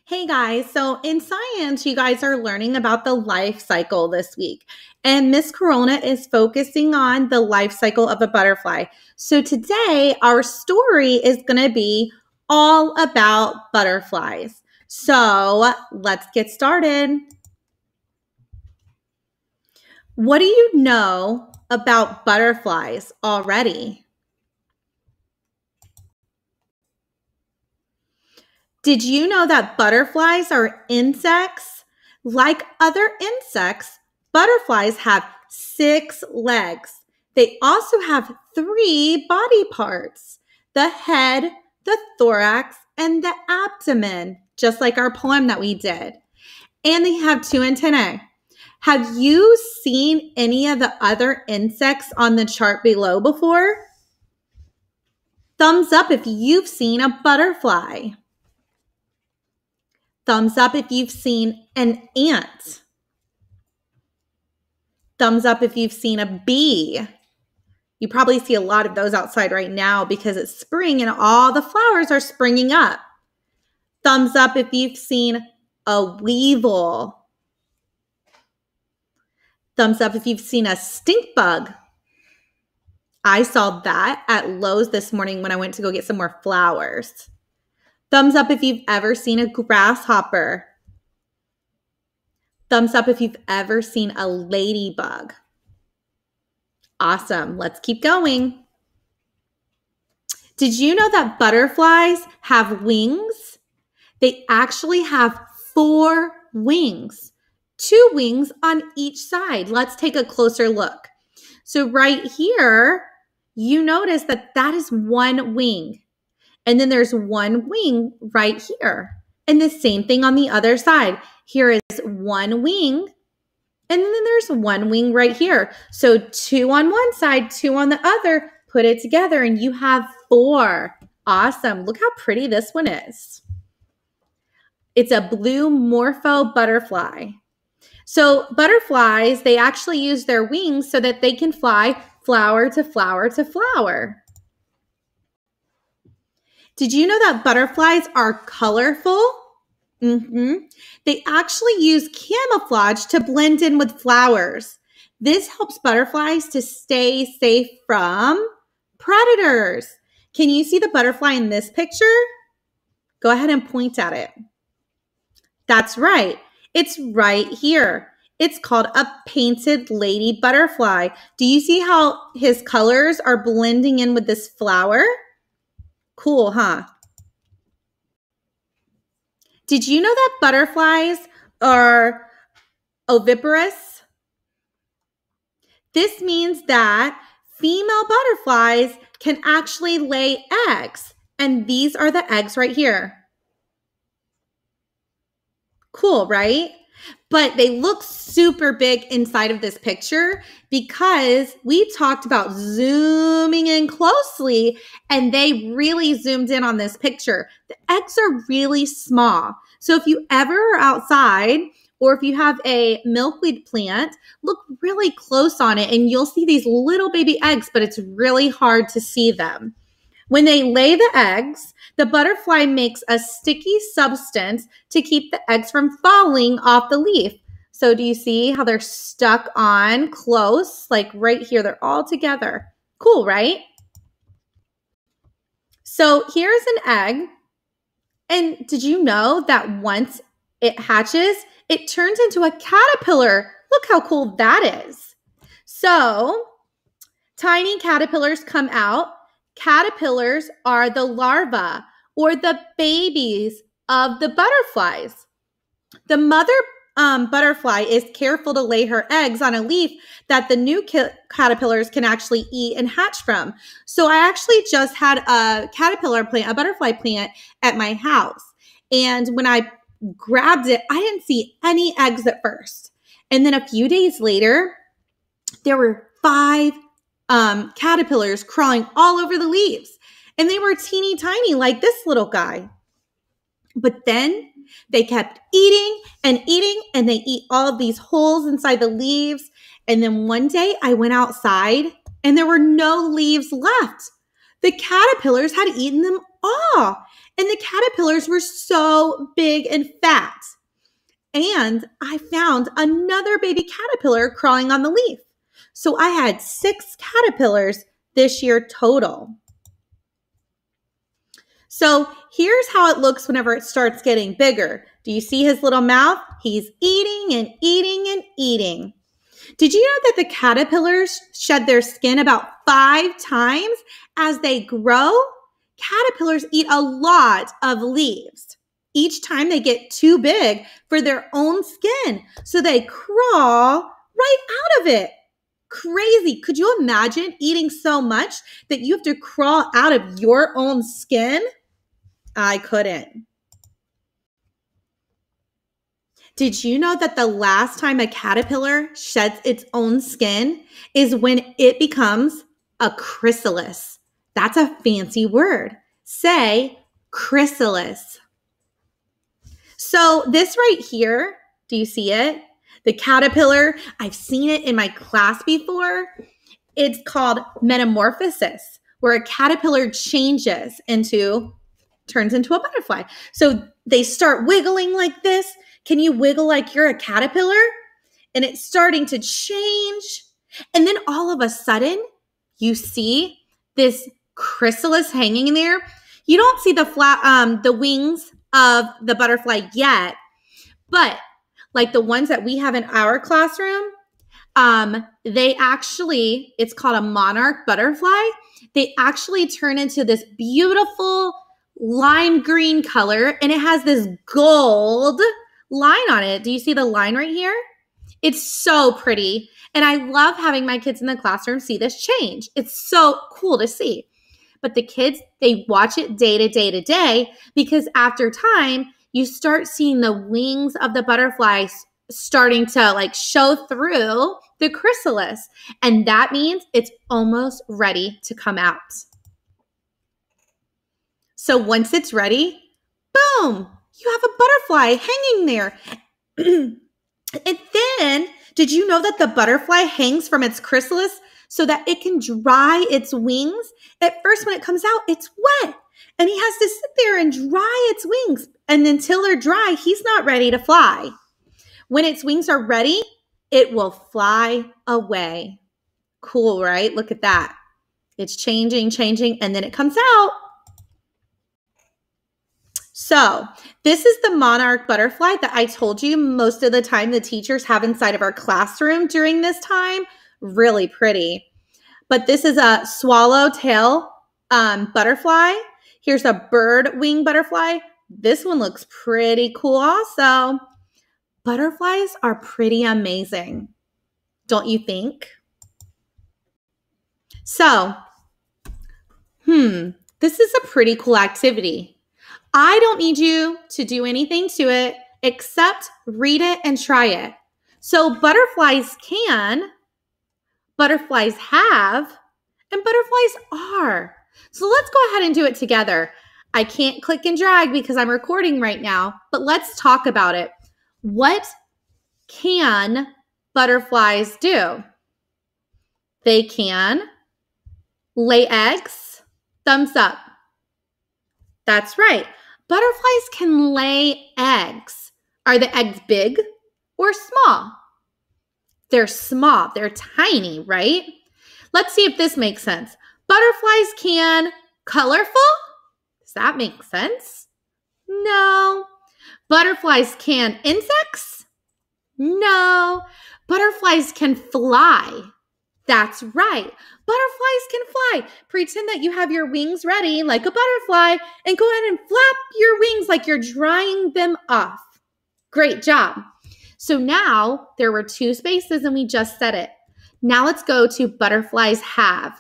Hey guys, so in science, you guys are learning about the life cycle this week. And Miss Corona is focusing on the life cycle of a butterfly. So today, our story is going to be all about butterflies. So let's get started. What do you know about butterflies already? Did you know that butterflies are insects? Like other insects, butterflies have 6 legs. They also have 3 body parts: the head, the thorax, and the abdomen, just like our poem that we did. And they have 2 antennae. Have you seen any of the other insects on the chart below before? Thumbs up if you've seen a butterfly. Thumbs up if you've seen an ant. Thumbs up if you've seen a bee. You probably see a lot of those outside right now because it's spring and all the flowers are springing up. Thumbs up if you've seen a weevil. Thumbs up if you've seen a stink bug. I saw that at Lowe's this morning when I went to go get some more flowers. Thumbs up if you've ever seen a grasshopper. Thumbs up if you've ever seen a ladybug. Awesome. Let's keep going. Did you know that butterflies have wings? They actually have 4 wings, 2 wings on each side. Let's take a closer look. So right here, you notice that that is 1 wing. And then there's 1 wing right here. And the same thing on the other side. Here is 1 wing. And then there's 1 wing right here. So 2 on one side, 2 on the other. Put it together and you have 4. Awesome. Look how pretty this one is. It's a blue morpho butterfly. So butterflies, they actually use their wings so that they can fly flower to flower to flower. Did you know that butterflies are colorful? They actually use camouflage to blend in with flowers. This helps butterflies to stay safe from predators. Can you see the butterfly in this picture? Go ahead and point at it. That's right. It's right here. It's called a painted lady butterfly. Do you see how his colors are blending in with this flower? Cool, huh? Did you know that butterflies are oviparous? This means that female butterflies can actually lay eggs, and these are the eggs right here. Cool, right? But they look super big inside of this picture because we talked about zooming in closely and they really zoomed in on this picture. The eggs are really small. So if you ever are outside or if you have a milkweed plant, look really close on it and you'll see these little baby eggs, but it's really hard to see them. When they lay the eggs, the butterfly makes a sticky substance to keep the eggs from falling off the leaf. So do you see how they're stuck on close? Like right here, they're all together. Cool, right? So here's an egg. And did you know that once it hatches, it turns into a caterpillar? Look how cool that is. So tiny caterpillars come out. Caterpillars are the larvae or the babies of the butterflies. The mother butterfly is careful to lay her eggs on a leaf that the new caterpillars can actually eat and hatch from. So I actually just had a caterpillar plant, a butterfly plant at my house. And when I grabbed it, I didn't see any eggs at first. And then a few days later, there were 5 caterpillars crawling all over the leaves. And they were teeny tiny like this little guy. But then they kept eating and they eat all of these holes inside the leaves. And then one day I went outside and there were no leaves left. The caterpillars had eaten them all. and the caterpillars were so big and fat. And I found another baby caterpillar crawling on the leaf. So I had 6 caterpillars this year total. So here's how it looks whenever it starts getting bigger. Do you see his little mouth? He's eating and eating and eating. Did you know that the caterpillars shed their skin about 5 times as they grow? Caterpillars eat a lot of leaves. Each time they get too big for their own skin, so they crawl right out of it. Crazy. Could you imagine eating so much that you have to crawl out of your own skin? I couldn't. Did you know that the last time a caterpillar sheds its own skin is when it becomes a chrysalis? That's a fancy word. Say chrysalis. So this right here, do you see it? The caterpillar, I've seen it in my class before. It's called metamorphosis, where a caterpillar turns into a butterfly. So they start wiggling like this. Can you wiggle like you're a caterpillar? And it's starting to change. And then all of a sudden, you see this chrysalis hanging in there. You don't see the wings of the butterfly yet, but like the ones that we have in our classroom, it's called a monarch butterfly. They actually turn into this beautiful lime green color, and it has this gold line on it. Do you see the line right here? It's so pretty. And I love having my kids in the classroom see this change. It's so cool to see. But the kids, they watch it day to day to day, because after time, you start seeing the wings of the butterflies starting to like show through the chrysalis. And that means it's almost ready to come out. So once it's ready, boom, you have a butterfly hanging there. And then, did you know that the butterfly hangs from its chrysalis so that it can dry its wings? At first, when it comes out, it's wet. And he has to sit there and dry its wings. And until they're dry, he's not ready to fly. When its wings are ready, it will fly away. Cool, right? Look at that. It's changing, and then it comes out. So this is the monarch butterfly that I told you most of the time the teachers have inside of our classroom during this time. Really pretty. But this is a swallowtail butterfly. Here's a bird wing butterfly. This one looks pretty cool also. Butterflies are pretty amazing, don't you think? So, this is a pretty cool activity. I don't need you to do anything to it except read it and try it. So butterflies can, butterflies have, and butterflies are. So let's go ahead and do it together. I can't click and drag because I'm recording right now, but let's talk about it. What can butterflies do? They can lay eggs. Thumbs up. That's right. Butterflies can lay eggs. Are the eggs big or small? They're small. They're tiny, right? Let's see if this makes sense. Butterflies can colorful. Does that make sense? No. Butterflies can insects? No. Butterflies can fly. That's right. Butterflies can fly. Pretend that you have your wings ready like a butterfly and go ahead and flap your wings like you're drying them off. Great job. So now there were 2 spaces and we just said it. Now let's go to butterflies have.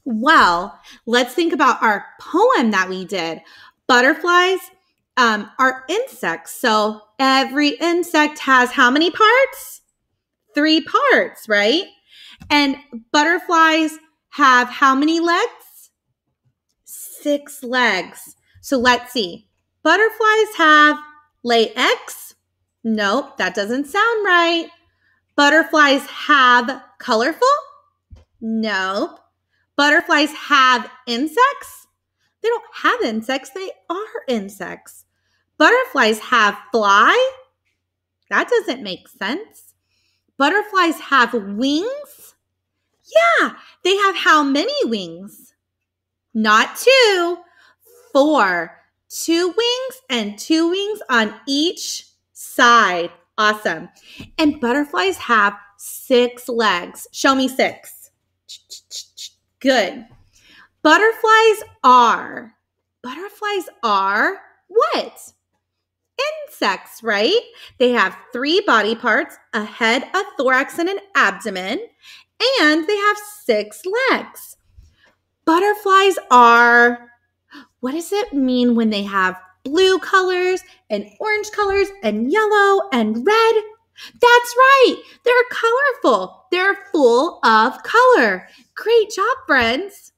Well, let's think about our poem that we did. Butterflies are insects. So every insect has how many parts? 3 parts, right? And butterflies have how many legs? 6 legs. So let's see. Butterflies lay eggs? Nope, that doesn't sound right. Butterflies have colorful? Nope. Butterflies have insects? They don't have insects. They are insects. Butterflies have fly. That doesn't make sense. Butterflies have wings. Yeah, they have how many wings? Not 2, 4. 2 wings and 2 wings on each side. Awesome. And butterflies have 6 legs. Show me 6. Good. Butterflies are what? Insects, right? They have 3 body parts, a head, a thorax, and an abdomen, and they have 6 legs. Butterflies are, what does it mean when they have blue colors and orange colors and yellow and red? That's right. They're colorful. They're full of color. Great job, friends.